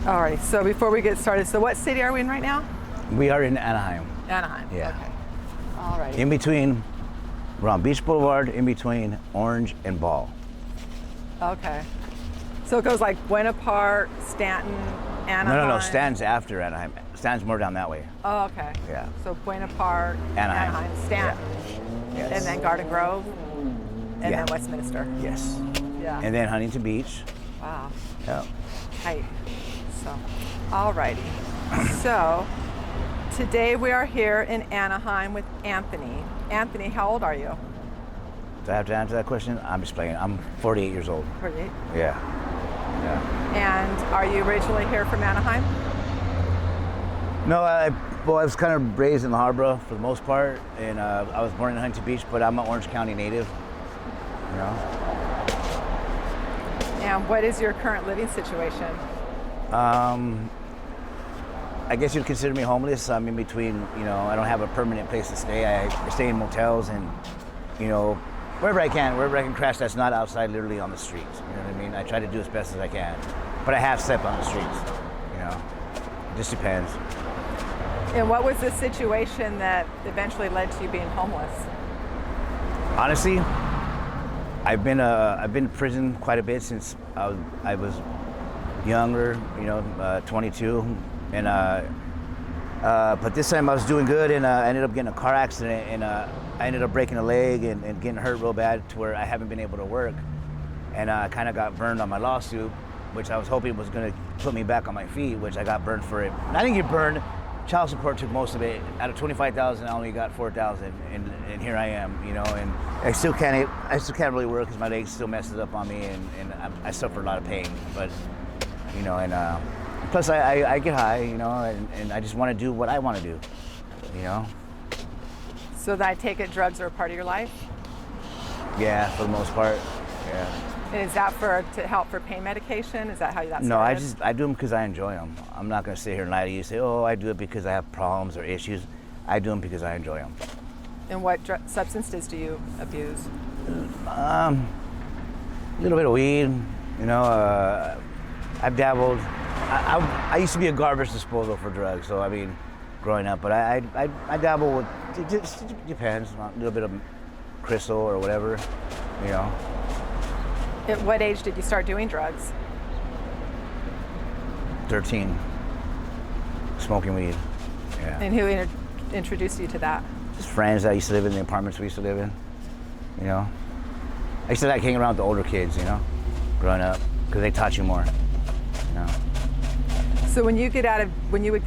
All right, so before we get started, so what city are we in right now? We are in Anaheim. Anaheim. Yeah. Okay. All right. In between, we're on Beach Boulevard, in between Orange and Ball. Okay. So it goes like Buena Park, Stanton, Anaheim. No, Stanton's after Anaheim. Stanton's more down that way. Oh, okay. Yeah. So Buena Park, Anaheim. Stanton, Yes. and then Garden Grove, and Yeah. then Westminster. Yes. Yeah. And then Huntington Beach. Wow. Yeah. Tight. So, all righty. So, today we are here in Anaheim with Anthony. Anthony, how old are you? Do I have to answer that question? I'm just playing. I'm 48 years old. 48. Yeah. And are you originally here from Anaheim? No, I was kind of raised in the Harbor for the most part, and I was born in Huntington Beach, but I'm an Orange County native. You know. And what is your current living situation? I guess you'd consider me homeless. I'm in between, you know, I don't have a permanent place to stay. I stay in motels and, you know, wherever I can crash that's not outside, literally on the streets. You know what I mean? I try to do as best as I can. But I have slept on the streets, you know. It just depends. And what was the situation that eventually led to you being homeless? Honestly, I've been in prison quite a bit since I was younger, you know, 22, and but this time I was doing good, and I ended up getting a car accident, and I ended up breaking a leg and getting hurt real bad to where I haven't been able to work, and I kind of got burned on my lawsuit, which I was hoping was going to put me back on my feet, which I got burned for it. And I didn't get burned. Child support took most of it. Out of $25,000, I only got $4,000, and here I am, you know. And I still can't really work because my leg still messes up on me, and I suffer a lot of pain. But you know, and plus I get high, you know, and I just want to do what I want to do, you know. So that I take it drugs are a part of your life? Yeah, for the most part. Yeah. And is that to help for pain medication? Is that how that started? No, I do them because I enjoy them. I'm not going to sit here and lie to you and say, oh, I do it because I have problems or issues. I do them because I enjoy them. And what substances do you abuse? A little bit of weed, you know. I've dabbled. I used to be a garbage disposal for drugs, so I mean, growing up. But I dabble with. It just depends. A little bit of crystal or whatever, you know. At what age did you start doing drugs? 13. Smoking weed. Yeah. And who introduced you to that? Just friends that used to live in the apartments we used to live in. You know. I used to like hang around with the older kids, you know, growing up, because they taught you more. You know. So when you would get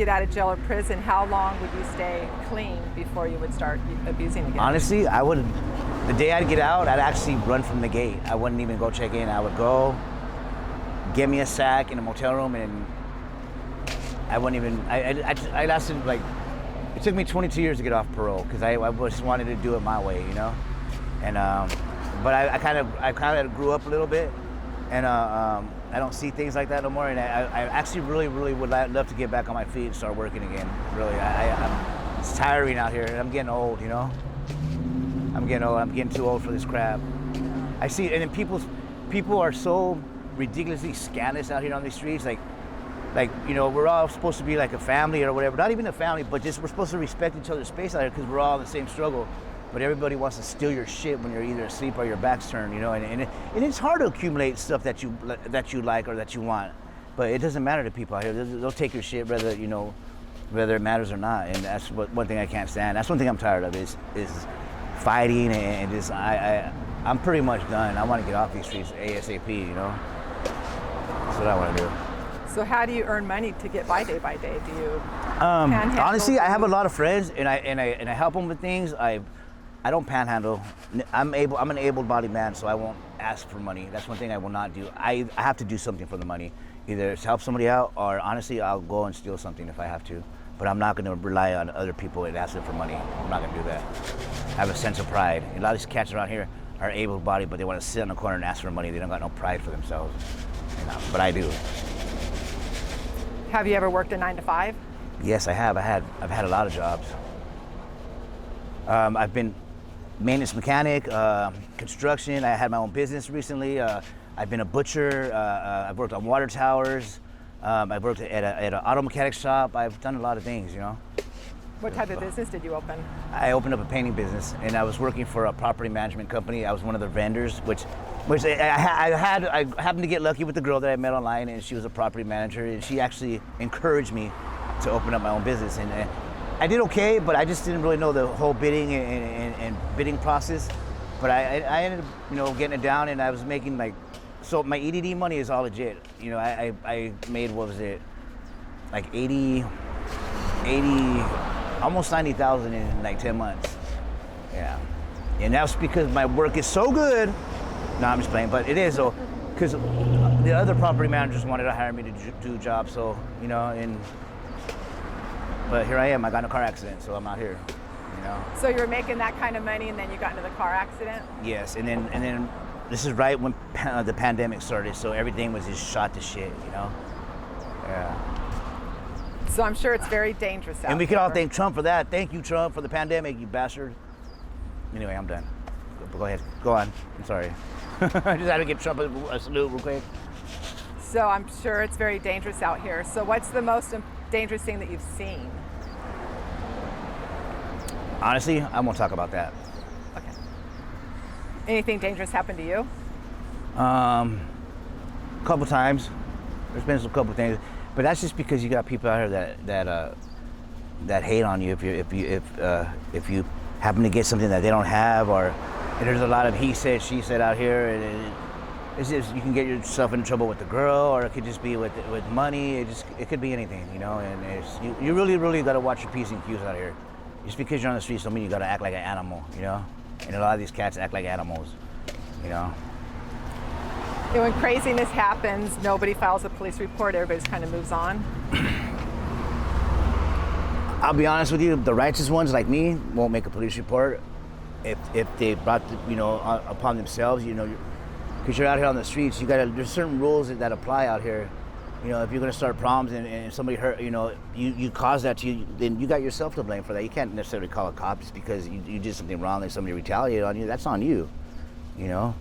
out of jail or prison, how long would you stay clean before you would start abusing again? Honestly, the day I'd get out, I'd actually run from the gate. I wouldn't even go check in. I would go, get me a sack in a motel room, and I wouldn't even, I lasted like, it took me 22 years to get off parole, because I just wanted to do it my way, you know? And, but I kind of grew up a little bit, and I don't see things like that no more, and I actually really would love to get back on my feet and start working again, really. It's tiring out here, and I'm getting old, you know? I'm getting old. I'm getting too old for this crap. I see, and then people are so ridiculously scandalous out here on these streets. Like, you know, we're all supposed to be like a family or whatever. Not even a family, but just we're supposed to respect each other's space out here because we're all in the same struggle. But everybody wants to steal your shit when you're either asleep or your back's turned, you know. And it's hard to accumulate stuff that you like or that you want. But it doesn't matter to people out here. They'll take your shit whether it matters or not. And that's one thing I can't stand. That's one thing I'm tired of is fighting and just I'm pretty much done. I want to get off these streets ASAP, you know. That's what I want to do. So how do you earn money to get by day? Do you panhandle? Honestly, I have a lot of friends and I help them with things. I don't panhandle. I'm an able-bodied man, so I won't ask for money. That's one thing I will not do. I have to do something for the money. Either to help somebody out, or honestly, I'll go and steal something if I have to. But I'm not going to rely on other people and ask them for money. I'm not going to do that. I have a sense of pride. A lot of these cats around here are able-bodied, but they want to sit in the corner and ask for money. They don't got no pride for themselves. You know, but I do. Have you ever worked a 9 to 5? Yes, I have. I've had a lot of jobs. I've been maintenance mechanic, construction. I had my own business recently. I've been a butcher. I've worked on water towers. I've worked at an auto mechanic shop. I've done a lot of things, you know. What type of business did you open? I opened up a painting business, and I was working for a property management company. I was one of the vendors, which I happened to get lucky with the girl that I met online, and she was a property manager, and she actually encouraged me to open up my own business. And I did okay, but I just didn't really know the whole bidding and bidding process. But I ended up, you know, getting it down, and I was making so my EDD money is all legit. You know, I made, what was it, like 80, almost 90,000 in like 10 months. Yeah. And that's because my work is so good. No, I'm just playing, but it is though, because the other property managers wanted to hire me to do jobs, so, you know, but here I am, I got in a car accident, so I'm out here, you know. So you were making that kind of money and then you got into the car accident? Yes, and then this is right when the pandemic started, so everything was just shot to shit, you know. Yeah. So I'm sure it's very dangerous out there. And we can all thank Trump for that. Thank you, Trump, for the pandemic, you bastard. Anyway, I'm done. Go ahead. Go on. I'm sorry. I just had to give Trump a salute real quick. So I'm sure it's very dangerous out here. So what's the most dangerous thing that you've seen? Honestly, I won't talk about that. Okay. Anything dangerous happened to you? A couple times. There's been a couple things. But that's just because you got people out here that hate on you if you happen to get something that they don't have, and there's a lot of he said, she said out here, and it's just, you can get yourself in trouble with the girl, or it could just be with money. It could be anything, you know. And you really got to watch your P's and Q's out here. Just because you're on the streets don't mean you got to act like an animal, you know. And a lot of these cats act like animals, you know. And when craziness happens, nobody files a police report, everybody just kind of moves on. I'll be honest with you, the righteous ones like me won't make a police report if they brought upon themselves, you know, because you're out here on the streets. There's certain rules that apply out here. You know, if you're gonna start problems and somebody hurt, you know, you cause that to you, then you got yourself to blame for that. You can't necessarily call a cop just because you did something wrong and somebody retaliated on you. That's on you, you know.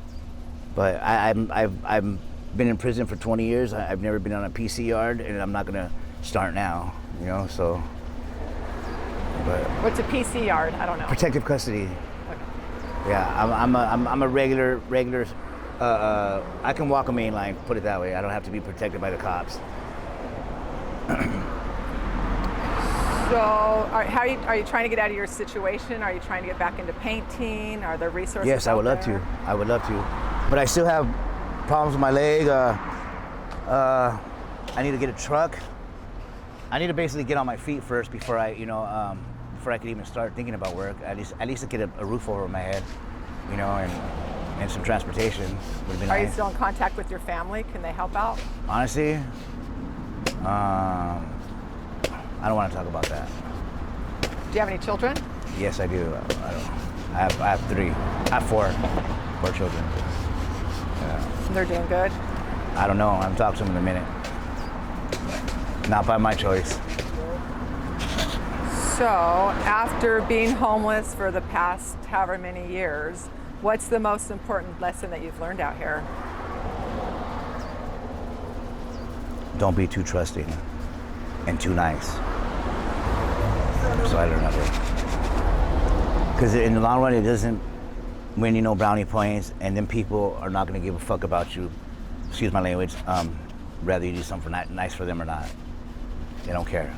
But I've been in prison for 20 years. I've never been on a PC yard, and I'm not gonna start now, you know. So. But what's a PC yard? I don't know. Protective custody. Okay. Yeah, I'm a regular. I can walk a main line. Put it that way. I don't have to be protected by the cops. So, are you trying to get out of your situation? Are you trying to get back into painting? Are there resources? Yes, I would love to. I would love to, but I still have problems with my leg. I need to get a truck. I need to basically get on my feet first before I could even start thinking about work. At least to get a roof over my head, you know, and some transportation would be nice. Are you still in contact with your family? Can they help out? Honestly, I don't want to talk about that. Do you have any children? Yes, I do. I have three. I have four children. Yeah. They're doing good? I don't know. I'm talking to them in a minute. Not by my choice. So, after being homeless for the past however many years, what's the most important lesson that you've learned out here? Don't be too trusting and too nice. So I learned that. Because in the long run, it doesn't win you no brownie points, and then people are not going to give a fuck about you. Excuse my language. Whether you do something nice for them or not. They don't care.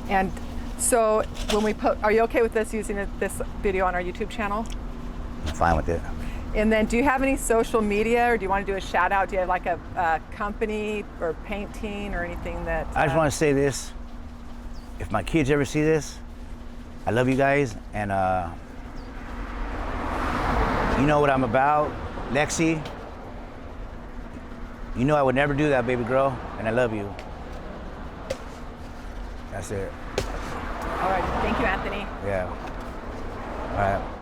And so when are you okay with us using this video on our YouTube channel? I'm fine with it. And then do you have any social media, or do you want to do a shout out? Do you have like a company or painting or anything that? I just want to say this. If my kids ever see this, I love you guys, and you know what I'm about. Lexi, you know I would never do that, baby girl, and I love you. That's it. All right, thank you, Anthony. Yeah. All right.